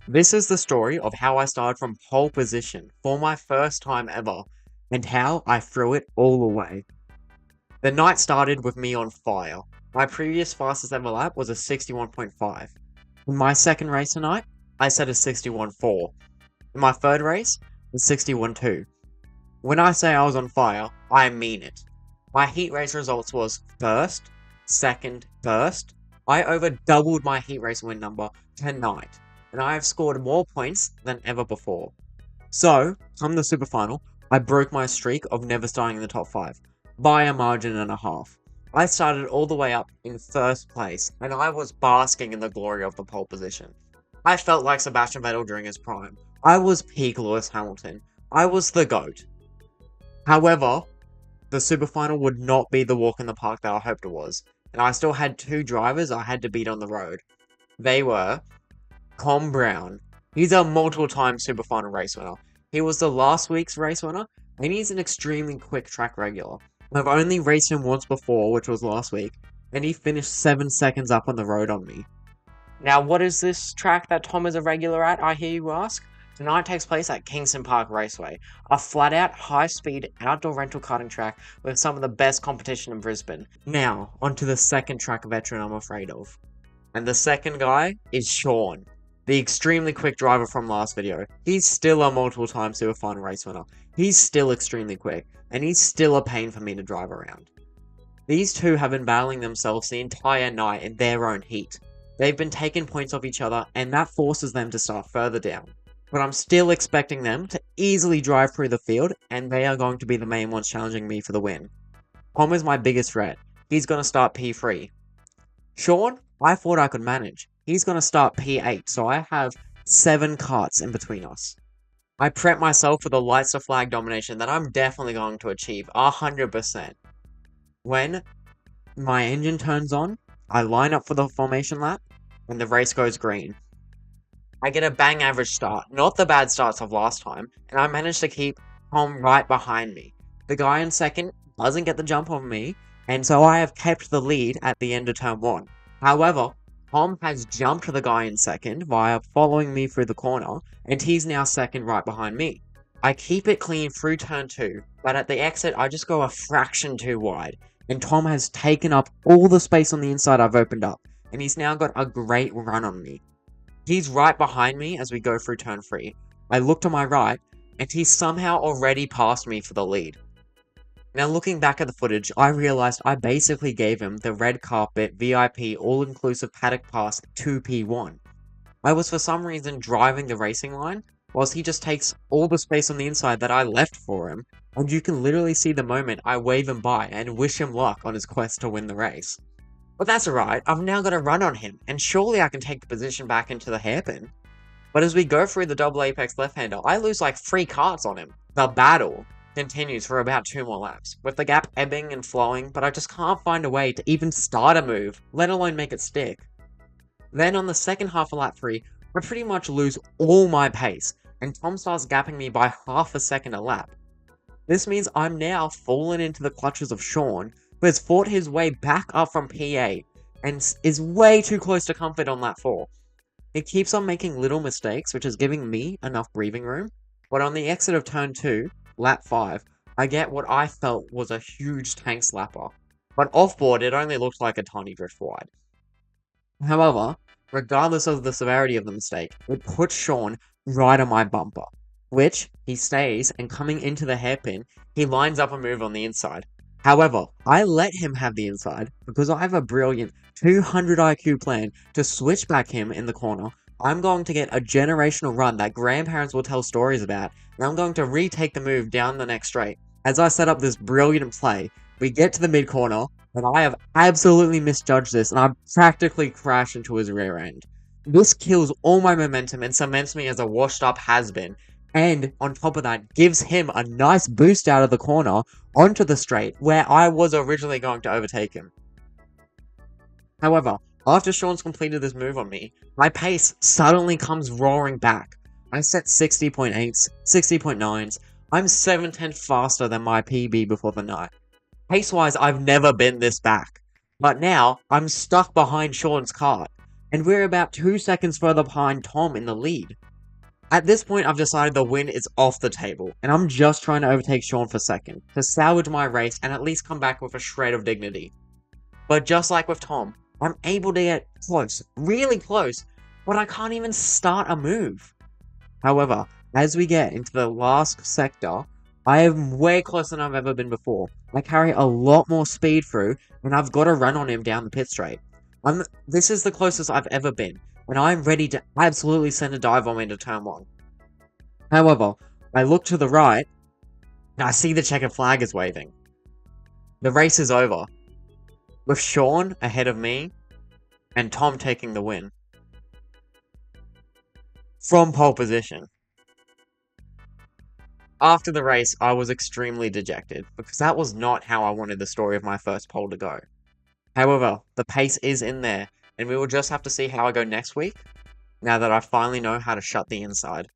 This is the story of how I started from pole position for my first time ever, and how I threw it all away. The night started with me on fire. My previous fastest ever lap was a 61.5. In my second race tonight, I set a 61.4. In my third race, a 61.2. When I say I was on fire, I mean it. My heat race results was first, second, first. I over doubled my heat race win number tonight, and I have scored more points than ever before. So, come the super final, I broke my streak of never starting in the top 5, by a margin and a half. I started all the way up in first place, and I was basking in the glory of the pole position. I felt like Sebastian Vettel during his prime. I was peak Lewis Hamilton. I was the GOAT. However, the super final would not be the walk in the park that I hoped it was, and I still had two drivers I had to beat on the road. They were Tom Brown. He's a multiple time super final race winner. He was the last week's race winner, and he's an extremely quick track regular. I've only raced him once before, which was last week, and he finished 7 seconds up on the road on me. Now, what is this track that Tom is a regular at, I hear you ask? Tonight takes place at Kingston Park Raceway, a flat-out, high-speed, outdoor rental karting track with some of the best competition in Brisbane. Now, onto the second track veteran I'm afraid of. And the second guy is Sean, the extremely quick driver from last video. He's still a multiple-time super final race winner. He's still extremely quick, and he's still a pain for me to drive around. These two have been battling themselves the entire night in their own heat. They've been taking points off each other, and that forces them to start further down. But I'm still expecting them to easily drive through the field, and they are going to be the main ones challenging me for the win. Tom is my biggest threat. He's going to start P3. Sean, I thought I could manage. He's going to start P8, so I have 7 karts in between us. I prep myself for the lights to flag domination that I'm definitely going to achieve 100%. When my engine turns on, I line up for the formation lap, and the race goes green. I get a bang average start, not the bad starts of last time, and I manage to keep Tom right behind me. The guy in second doesn't get the jump on me, and so I have kept the lead at the end of turn 1. However, Tom has jumped the guy in second via following me through the corner, and he's now second right behind me. I keep it clean through turn 2, but at the exit I just go a fraction too wide, and Tom has taken up all the space on the inside I've opened up, and he's now got a great run on me. He's right behind me as we go through turn 3. I look to my right, and he's somehow already passed me for the lead. Now looking back at the footage, I realized I basically gave him the red carpet VIP all-inclusive paddock pass 2P1. I was for some reason driving the racing line, whilst he just takes all the space on the inside that I left for him, and you can literally see the moment I wave him by and wish him luck on his quest to win the race. But that's alright, I've now got a run on him, and surely I can take the position back into the hairpin. But as we go through the double apex left-hander, I lose like 3 karts on him. The battle continues for about 2 more laps, with the gap ebbing and flowing, but I just can't find a way to even start a move, let alone make it stick. Then on the second half of lap 3, I pretty much lose all my pace, and Tom starts gapping me by half a second a lap. This means I'm now fallen into the clutches of Sean, who has fought his way back up from P8, and is way too close to comfort on lap 4. He keeps on making little mistakes, which is giving me enough breathing room, but on the exit of turn 2, lap 5, I get what I felt was a huge tank slapper, but offboard it only looked like a tiny drift wide. However, regardless of the severity of the mistake, it puts Sean right on my bumper, which he stays, and coming into the hairpin, he lines up a move on the inside. However, I let him have the inside because I have a brilliant 200 IQ plan to switch back him in the corner. I'm going to get a generational run that grandparents will tell stories about, and I'm going to retake the move down the next straight. As I set up this brilliant play, we get to the mid-corner, and I have absolutely misjudged this, and I practically crash into his rear end. This kills all my momentum and cements me as a washed-up has-been, and on top of that, gives him a nice boost out of the corner onto the straight, where I was originally going to overtake him. However, after Sean's completed this move on me, my pace suddenly comes roaring back. I set 60.8s, 60.9s, I'm 7/10 faster than my PB before the night. Pace-wise, I've never been this back. But now, I'm stuck behind Sean's cart. and we're about 2 seconds further behind Tom in the lead. At this point, I've decided the win is off the table, and I'm just trying to overtake Sean for second, to salvage my race and at least come back with a shred of dignity. But just like with Tom, I'm able to get close, really close, but I can't even start a move. However, as we get into the last sector, I am way closer than I've ever been before. I carry a lot more speed through, and I've got to run on him down the pit straight. This is the closest I've ever been, and I'm ready to absolutely send a dive bomb into turn 1. However, I look to the right, and I see the checkered flag is waving. The race is over, with Sean ahead of me, and Tom taking the win. From pole position. After the race, I was extremely dejected, because that was not how I wanted the story of my first pole to go. However, the pace is in there, and we will just have to see how I go next week, now that I finally know how to shut the inside.